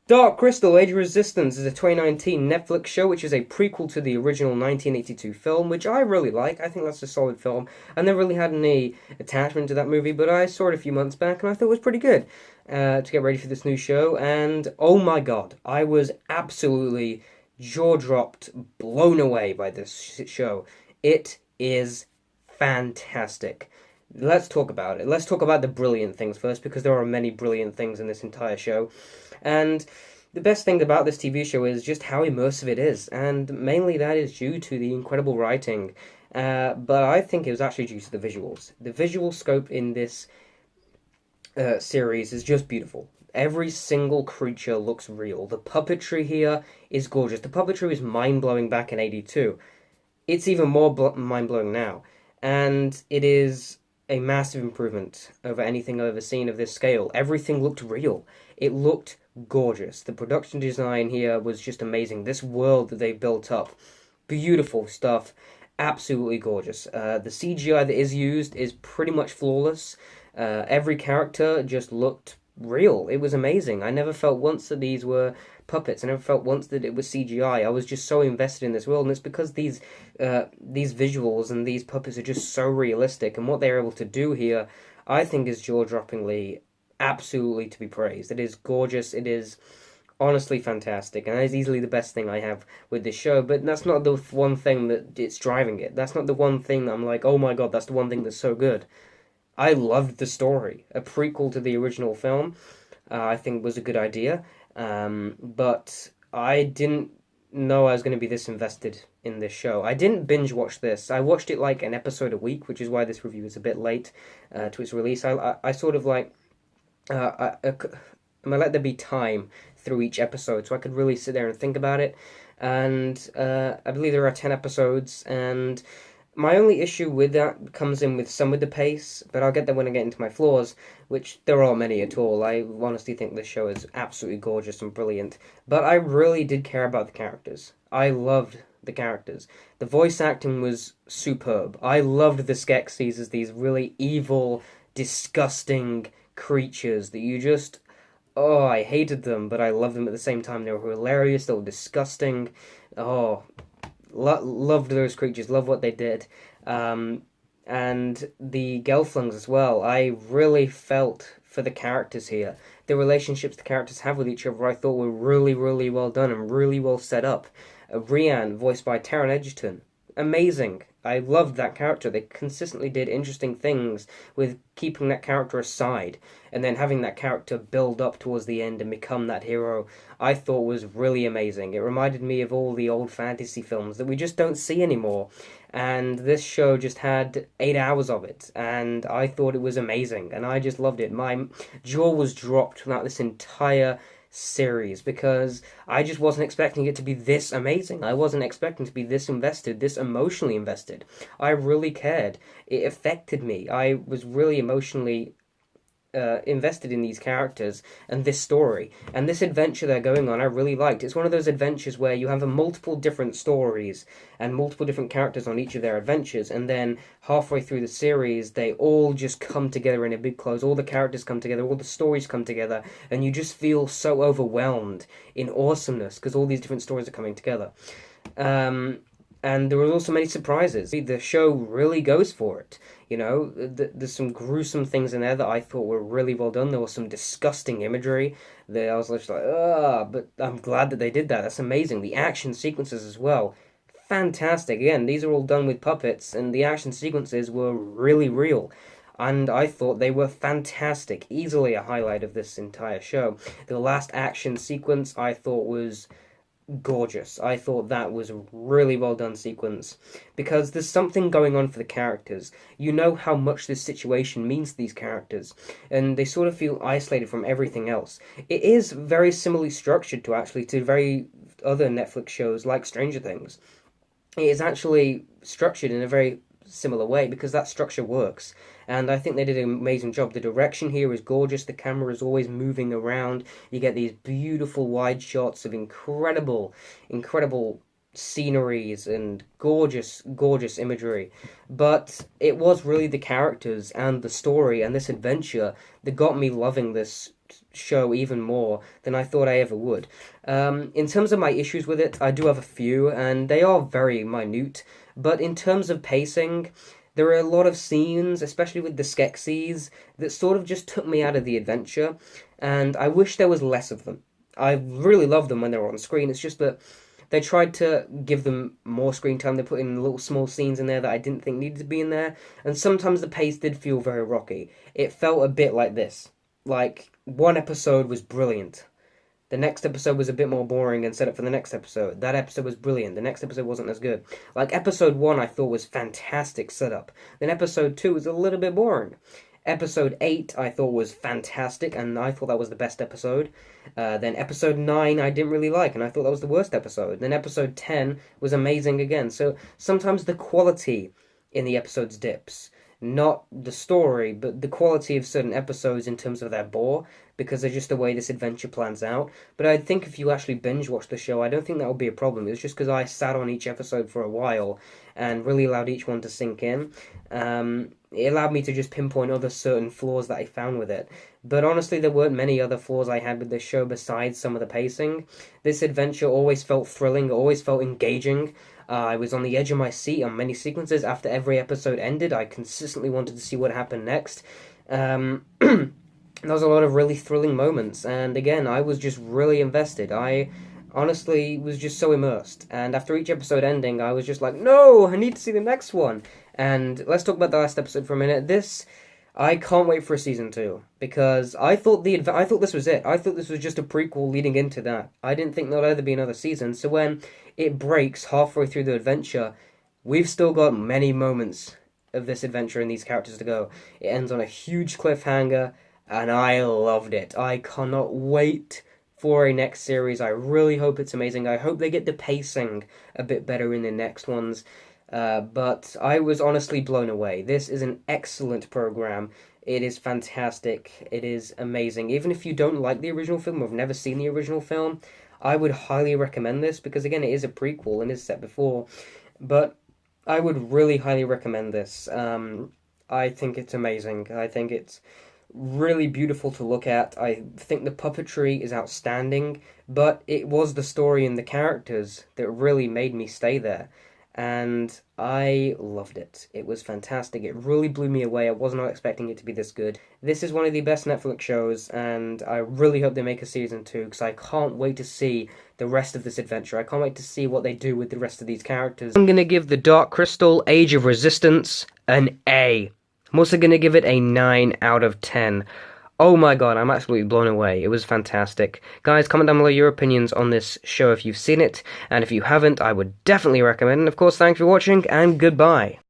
Dark Crystal: Age of Resistance is a 2019 Netflix show which is a prequel to the original 1982 film, which I really like. I think that's a solid film. I never really had any attachment to that movie, but I saw it a few months back and I thought it was pretty good to get ready for this new show. And oh my god, I was absolutely jaw dropped, blown away by this show. It is fantastic. Let's talk about it. Let's talk about the brilliant things first, because there are many brilliant things in this entire show. And the best thing about this TV show is just how immersive it is, and mainly that is due to the incredible writing. But I think it was actually due to the visuals. The visual scope in this series is just beautiful. Every single creature looks real. The puppetry here is gorgeous. The puppetry was mind blowing back in '82. It's even more mind blowing now, and it is a massive improvement over anything I've ever seen of this scale. Everything looked real. It looked gorgeous. The production design here was just amazing. This world that they built up, beautiful stuff, absolutely gorgeous. The CGI that is used is pretty much flawless. Every character just looked real. It was amazing. I never felt once that these were puppets. I never felt once that it was CGI. I was just so invested in this world, and it's because these visuals and these puppets are just so realistic, and what they're able to do here, I think, is jaw-droppingly absolutely to be praised. It is gorgeous. It is honestly fantastic, and that is easily the best thing I have with this show. But that's not the one thing that it's driving it. That's not the one thing that I'm like, oh my god, that's the one thing that's so good. I loved the story. A prequel to the original film, I think, was a good idea. But I didn't know I was going to be this invested in this show. I didn't binge watch this. I watched it like an episode a week, which is why this review is a bit late to its release. I sort of like I let there be time through each episode, so I could really sit there and think about it. And I believe there are 10 episodes, and my only issue with that comes in with some of the pace, but I'll get there when I get into my flaws, which there aren't many at all. I honestly think this show is absolutely gorgeous and brilliant, but I really did care about the characters. I loved the characters. The voice acting was superb. I loved the Skeksis as these really evil, disgusting creatures that you just... Oh, I hated them, but I loved them at the same time. They were hilarious, they were disgusting. Oh, loved those creatures, loved what they did. And the Gelflings as well. I really felt for the characters here. The relationships the characters have with each other I thought were really, really well done and really well set up. Rian, voiced by Taron Egerton. Amazing. I loved that character. They consistently did interesting things with keeping that character aside and then having that character build up towards the end and become that hero. I thought was really amazing. It reminded me of all the old fantasy films that we just don't see anymore. And this show just had 8 hours of it, and I thought it was amazing, and I just loved it. My jaw was dropped throughout this entire series because I just wasn't expecting it to be this amazing. I wasn't expecting to be this invested, this emotionally invested. I really cared. It affected me. I was really emotionally invested in these characters and this story and this adventure they're going on. I really liked. It's one of those adventures where you have a multiple different stories and multiple different characters on each of their adventures, and then halfway through the series they all just come together in a big close. All the characters come together, all the stories come together, and you just feel so overwhelmed in awesomeness because all these different stories are coming together. And there were also many surprises. The show really goes for it. You know, there's some gruesome things in there that I thought were really well done. There was some disgusting imagery that I was just like, but I'm glad that they did that. That's amazing. The action sequences as well, fantastic. Again, these are all done with puppets, and the action sequences were really real. And I thought they were fantastic. Easily a highlight of this entire show. The last action sequence I thought was gorgeous. I thought that was a really well done sequence because there's something going on for the characters. You know how much this situation means to these characters, and they sort of feel isolated from everything else. It is very similarly structured to very other Netflix shows like Stranger Things. It is actually structured in a very similar way because that structure works, and I think they did an amazing job. The direction here is gorgeous. The camera is always moving around. You get these beautiful wide shots of incredible sceneries and gorgeous imagery. But it was really the characters and the story and this adventure that got me loving this show even more than I thought I ever would. In terms of my issues with it, I do have a few, and they are very minute. But in terms of pacing, there are a lot of scenes, especially with the Skeksis, that sort of just took me out of the adventure, and I wish there was less of them. I really love them when they're on screen. It's just that they tried to give them more screen time. They put in little small scenes in there that I didn't think needed to be in there, and sometimes the pace did feel very rocky. It felt a bit like this. Like, one episode was brilliant. The next episode was a bit more boring and set up for the next episode. That episode was brilliant. The next episode wasn't as good. Like, episode 1 I thought was fantastic setup. Then episode 2 was a little bit boring. Episode 8 I thought was fantastic, and I thought that was the best episode. Then episode 9 I didn't really like, and I thought that was the worst episode. Then episode 10 was amazing again. So sometimes the quality in the episodes dips. Not the story, but the quality of certain episodes in terms of their bore, because they're just the way this adventure plans out. But I think if you actually binge watch the show, I don't think that would be a problem. It's just because I sat on each episode for a while and really allowed each one to sink in. It allowed me to just pinpoint other certain flaws that I found with it. But honestly, there weren't many other flaws I had with this show besides some of the pacing. This adventure always felt thrilling, always felt engaging. I was on the edge of my seat on many sequences. After every episode ended, I consistently wanted to see what happened next. There was a lot of really thrilling moments, and again, I was just really invested. I honestly was just so immersed, and after each episode ending, I was just like, no, I need to see the next one. And let's talk about the last episode for a minute. I can't wait for a season 2, because I thought this was it. I thought this was just a prequel leading into that. I didn't think there'll ever be another season, so when it breaks halfway through the adventure, we've still got many moments of this adventure and these characters to go. It ends on a huge cliffhanger, and I loved it. I cannot wait for a next series. I really hope it's amazing. I hope they get the pacing a bit better in the next ones. But I was honestly blown away. This is an excellent program. It is fantastic. It is amazing. Even if you don't like the original film or have never seen the original film, I would highly recommend this, because again, it is a prequel and is set before. But I would really highly recommend this. I think it's amazing. I think it's really beautiful to look at. I think the puppetry is outstanding, but it was the story and the characters that really made me stay there. And I loved it. It was fantastic. It really blew me away. I was not expecting it to be this good. This is one of the best Netflix shows, and I really hope they make a season 2, because I can't wait to see the rest of this adventure. I can't wait to see what they do with the rest of these characters. I'm going to give The Dark Crystal Age of Resistance an A. I'm also going to give it a 9 out of 10. Oh my god, I'm absolutely blown away. It was fantastic. Guys, comment down below your opinions on this show if you've seen it, and if you haven't, I would definitely recommend it. And of course, thanks for watching, and goodbye.